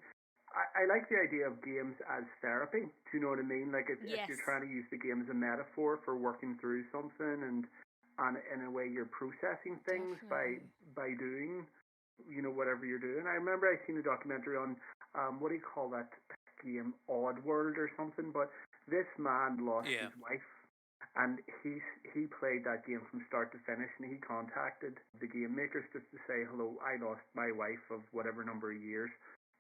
I like the idea of games as therapy. Do you know what I mean? Like if you're trying to use the game as a metaphor for working through something, and in a way you're processing things by doing, whatever you're doing. I remember I seen a documentary on what do you call that game, Odd World or something. But this man lost his wife. And he played that game from start to finish, and he contacted the game makers just to say, hello, I lost my wife of whatever number of years,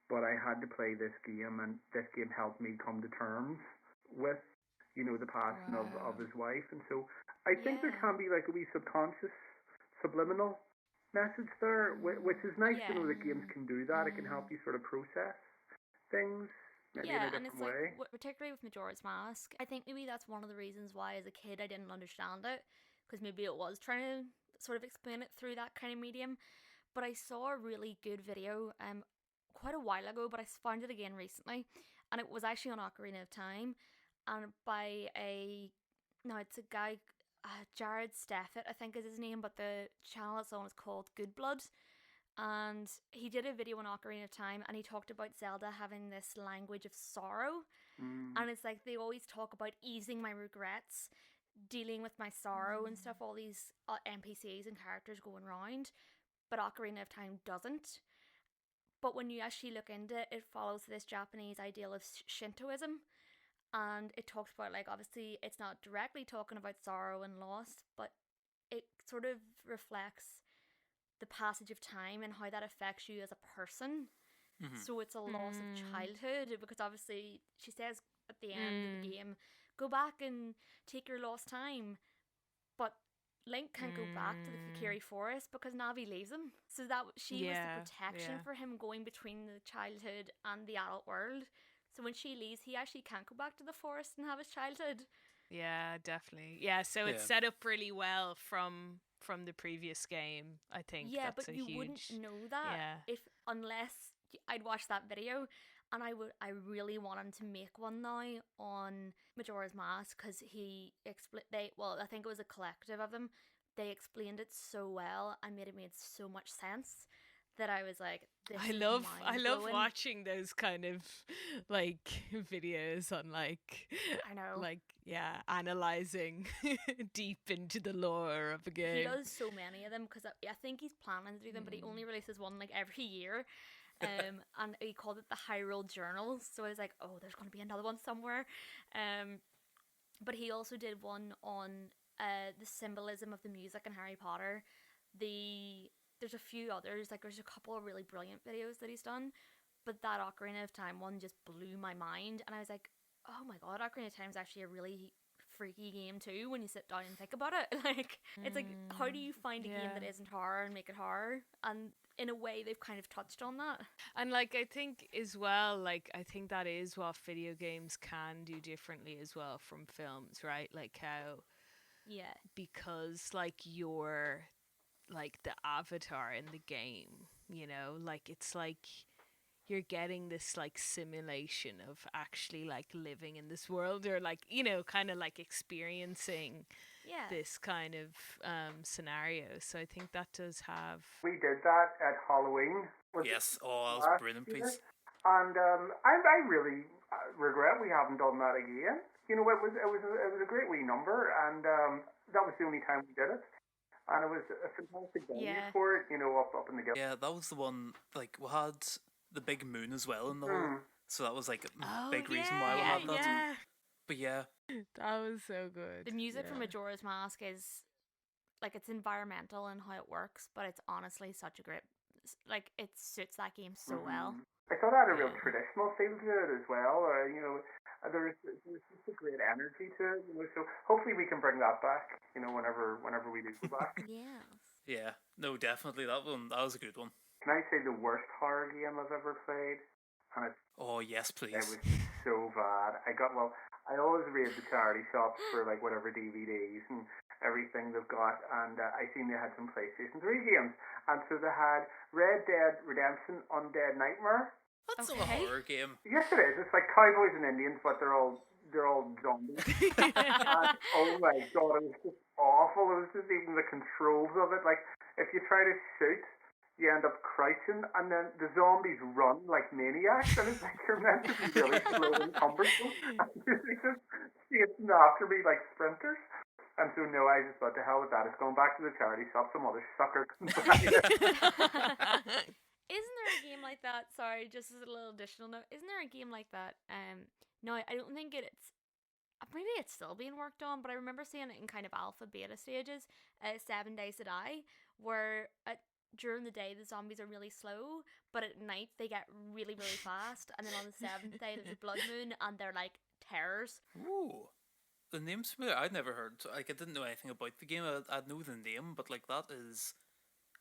but I had to play this game, and this game helped me come to terms with, the passing of his wife. And so I think there can be like a wee subconscious, subliminal message there, which is nice to know that games can do that. It can help you sort of process things. Maybe in a different way. Like, particularly with Majora's Mask, I think maybe that's one of the reasons why as a kid I didn't understand it, because maybe it was trying to sort of explain it through that kind of medium. But I saw a really good video quite a while ago, but I found it again recently, and it was actually on Ocarina of Time, and it's a guy, Jared Steffet I think is his name, but the channel it's on is called Good Blood. And he did a video on Ocarina of Time, and he talked about Zelda having this language of sorrow. And it's like they always talk about easing my regrets, dealing with my sorrow and stuff, all these NPCs and characters going around. But Ocarina of Time doesn't. But when you actually look into it, it follows this Japanese ideal of Shintoism. And it talks about, like, obviously it's not directly talking about sorrow and loss, but it sort of reflects the passage of time and how that affects you as a person. So it's a loss of childhood, because obviously she says at the end of the game, go back and take your lost time, but Link can't go back to the Kokiri Forest because Navi leaves him. So that she was the protection for him going between the childhood and the adult world. So when she leaves, he actually can't go back to the forest and have his childhood. Yeah, definitely. Yeah, so it's set up really well from the previous game, I think. Yeah, that's but you wouldn't know that unless I'd watched that video. And I really want him to make one now on Majora's Mask, because I think it was a collective of them. They explained it so well and made so much sense that I was like, I love watching those kind of like videos on like, I know, like analyzing deep into the lore of a game. He does so many of them, because I think he's planning to do them, but he only releases one like every year. And he called it the Hyrule Journal, so I was like, oh, there's going to be another one somewhere. But he also did one on the symbolism of the music in Harry Potter. There's a few others, like there's a couple of really brilliant videos that he's done, but that Ocarina of Time one just blew my mind, and I was like, oh my god, Ocarina of Time is actually a really freaky game too when you sit down and think about it. Like, it's like, how do you find a game that isn't horror and make it horror? And in a way they've kind of touched on that. And like, I think as well, like, I think that is what video games can do differently as well from films, right? Like how because like you're like the avatar in the game, you know, like it's like you're getting this like simulation of actually like living in this world, or like, you know, kind of like experiencing this kind of scenario. So I think that does have. We did that at Halloween. Yes, that was a brilliant piece. And I really regret we haven't done that again. You know, it was a great wee number, and that was the only time we did it. And it was a fantastic venue for it, you know, up in the Guild. Yeah, that was the one, like, we had the big moon as well in the hall. So that was, like, a big reason why we had that. Yeah. But yeah. That was so good. The music from Majora's Mask is, like, it's environmental in how it works, but it's honestly such a great, like, it suits that game so well. I thought it had a real traditional feel to it as well. You know, there's just a great energy to it. You know, so hopefully we can bring that back. You know, whenever we do go back. Yes. Yeah. No, definitely that was a good one. Can I say the worst horror game I've ever played? And oh yes, please. It was so bad. I always raid the charity shops for like whatever DVDs and everything they've got, and I seen they had some PlayStation 3 games, and so they had Red Dead Redemption Undead Nightmare. That's not a horror game. Yes, it is. It's like cowboys and Indians, but they're all they're all zombies. And, oh my god, it was just awful. It was just even the controls of it. Like, if you try to shoot, you end up crouching, and then the zombies run like maniacs, and it's like you're meant to be really slow and cumbersome, and you're just chasing after me like sprinters. And so, no, I just thought, to hell with that. It's going back to the charity shop. Some other sucker can buy it. Isn't there a game like that? Sorry, just as a little additional note. Isn't there a game like that? No, I don't think it's. Maybe it's still being worked on, but I remember seeing it in kind of alpha beta stages. 7 Days to Die, where during the day the zombies are really slow, but at night they get really, really fast, and then on the 7th day there's a blood moon, and they're like terrors. Ooh. The name's familiar. I'd never heard. Like, I didn't know anything about the game. I'd know the name, but like that is,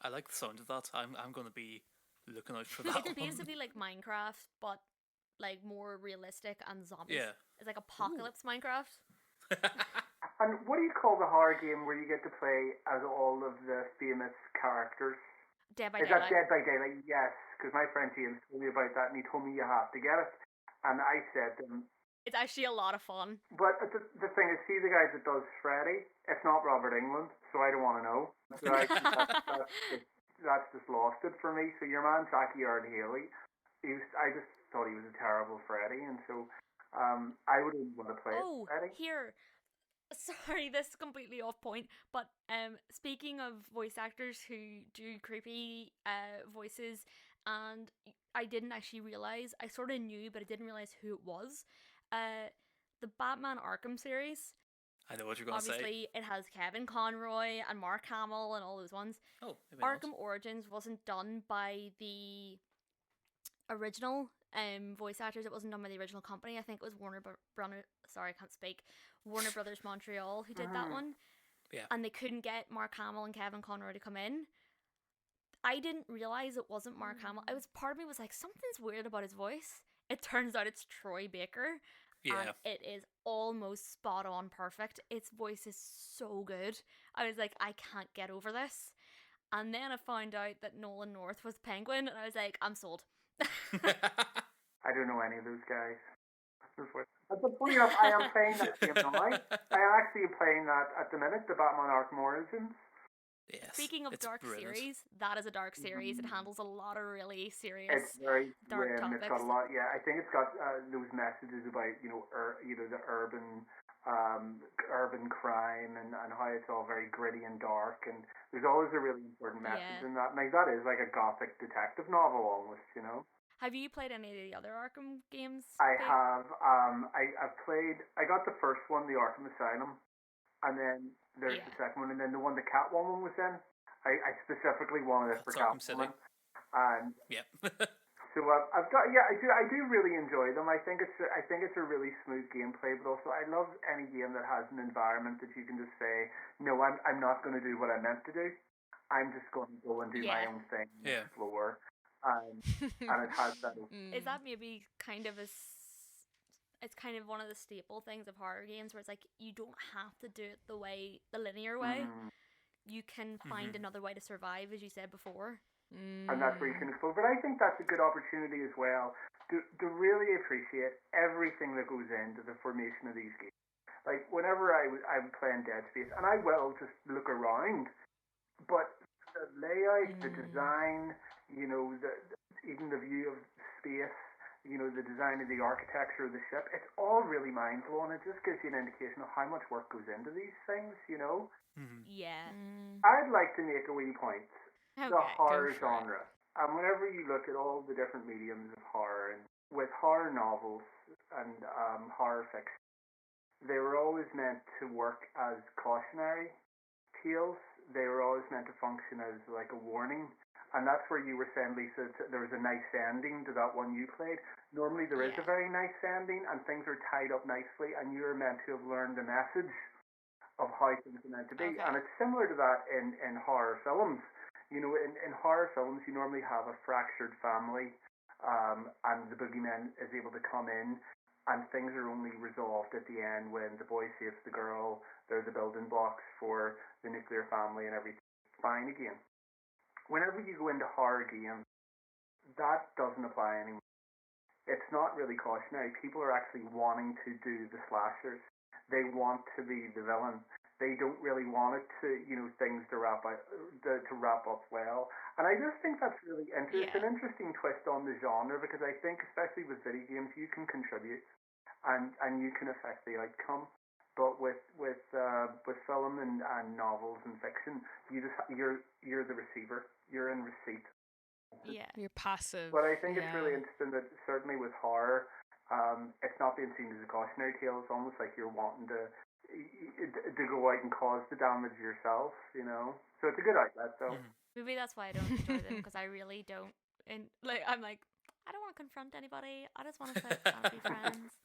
I like the sound of that. I'm gonna be looking out for that. It's basically like Minecraft, but like more realistic and zombies. Yeah. It's like apocalypse Minecraft. And what do you call the horror game where you get to play as all of the famous characters? Dead by Is Daylight. that Dead by Daylight? Yes, because my friend James told me about that, and he told me you have to get it. And I said to him, it's actually a lot of fun. But the thing is, see the guys that does Freddy, it's not Robert Englund, so I don't want to know. So that's just lost it for me. So your man, Jackie Earl Haley, I just thought he was a terrible Freddy, and so I wouldn't want to play Freddy. Here. Sorry, this is completely off point, but speaking of voice actors who do creepy voices, and I didn't actually realise, I sort of knew, but I didn't realise who it was. The Batman Arkham series. I know what you're going to say. Obviously, it has Kevin Conroy and Mark Hamill and all those ones. Oh, Arkham Origins wasn't done by the original voice actors. It wasn't done by the original company. I think it was Warner Brothers Montreal who did that one. Yeah. And they couldn't get Mark Hamill and Kevin Conroy to come in. I didn't realise it wasn't Mark Hamill. Part of me was like, something's weird about his voice. It turns out it's Troy Baker. Yeah. And it is almost spot on perfect. Its voice is so good. I was like, I can't get over this. And then I found out that Nolan North was Penguin, and I was like, I'm sold. I don't know any of those guys. But funny enough, I am playing that game now. I am actually playing that at the minute, the Batman Arkham Origins. Yes, speaking of dark brilliant. Series, that is a dark series. It handles a lot of really serious, it's very dark grim. topics. It's got a lot. Yeah, I think it's got those messages about the urban crime and how it's all very gritty and dark. And there's always a really important message in that. Like that is like a Gothic detective novel almost, you know. Have you played any of the other Arkham games? I have. I've played. I got the first one, the Arkham Asylum. And then there's the second one, and then the one the Catwoman was in. I specifically wanted it for Catwoman. And so I've got I do really enjoy them. I think it's a really smooth gameplay, but also I love any game that has an environment that you can just say, no, I'm not going to do what I meant to do. I'm just going to go and do my own thing and explore. And it has that. Is that maybe kind of it's kind of one of the staple things of horror games where it's like you don't have to do it the linear way. You can find another way to survive, as you said before. And that's where you can explore. But I think that's a good opportunity as well to really appreciate everything that goes into the formation of these games. Like whenever I'm playing Dead Space, and I will just look around, but the layout, the design, even the view of space, the design of the architecture of the ship, it's all really mind-blowing. It just gives you an indication of how much work goes into these things, Yeah. I'd like to make a wee point. Okay, the horror genre. And whenever you look at all the different mediums of horror, and with horror novels and horror fiction, they were always meant to work as cautionary tales. They were always meant to function as like a warning. And that's where you were saying, Lisa, there was a nice ending to that one you played. Normally there is a very nice ending and things are tied up nicely and you're meant to have learned the message of how things are meant to be. Okay. And it's similar to that in horror films. In horror films you normally have a fractured family and the boogeyman is able to come in and things are only resolved at the end when the boy saves the girl, there's the building blocks for the nuclear family and everything's fine again. Whenever you go into horror games, that doesn't apply anymore. it's not really cautionary. People are actually wanting to do the slashers. They want to be the villain. They don't really want it to, things to wrap up well. And I just think that's really it's an interesting twist on the genre, because I think, especially with video games, you can contribute and you can affect the outcome. But with film and novels and fiction, you're the receiver. You're in receipt. Yeah, you're passive. But I think it's really interesting that certainly with horror, it's not being seen as a cautionary tale. It's almost like you're wanting to go out and cause the damage yourself, So it's a good outlet, though. Maybe that's why I don't enjoy them, because I really don't. And I'm like, I don't want to confront anybody. I just want to sit down and be friends.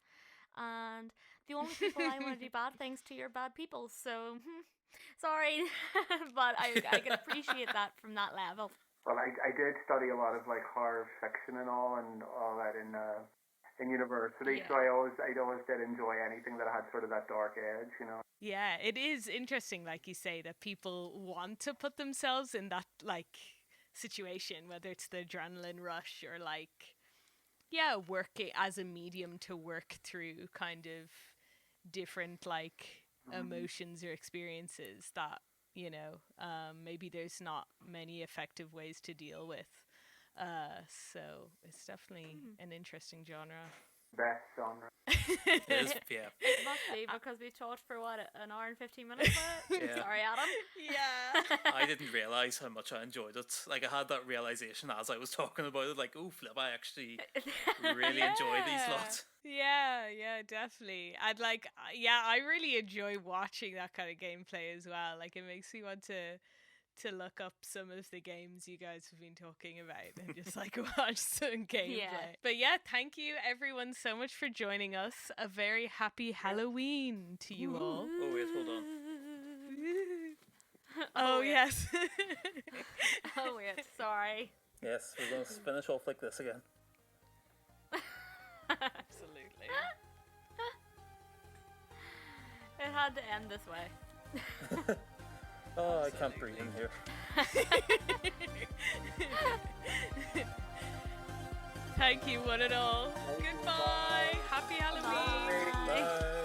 And the only people I want to do bad things to are bad people. So sorry, but I can appreciate that from that level. Well, I did study a lot of horror fiction and all that in university, so I always did enjoy anything that had sort of that dark edge, Yeah, it is interesting, like you say, that people want to put themselves in that situation, whether it's the adrenaline rush or working as a medium to work through kind of different emotions or experiences that maybe there's not many effective ways to deal with. So it's definitely an interesting genre. Best genre. It is, yeah. It must be, because we talked for an hour and 15 minutes about it. Yeah. Sorry, Adam. Yeah. I didn't realise how much I enjoyed it. I had that realisation as I was talking about it, oh flip, I actually really enjoy these lots. Yeah, definitely. I'd I really enjoy watching that kind of gameplay as well. It makes me want to look up some of the games you guys have been talking about and just watch some gameplay. Yeah. But thank you everyone so much for joining us. A very happy Halloween to you all. Oh wait, hold on. Oh yes. Oh wait, sorry. Yes, we're going to finish off like this again. Absolutely. It had to end this way. Oh, I can't breathe in here. Thank you, one and all. Goodbye. Happy Halloween. Bye.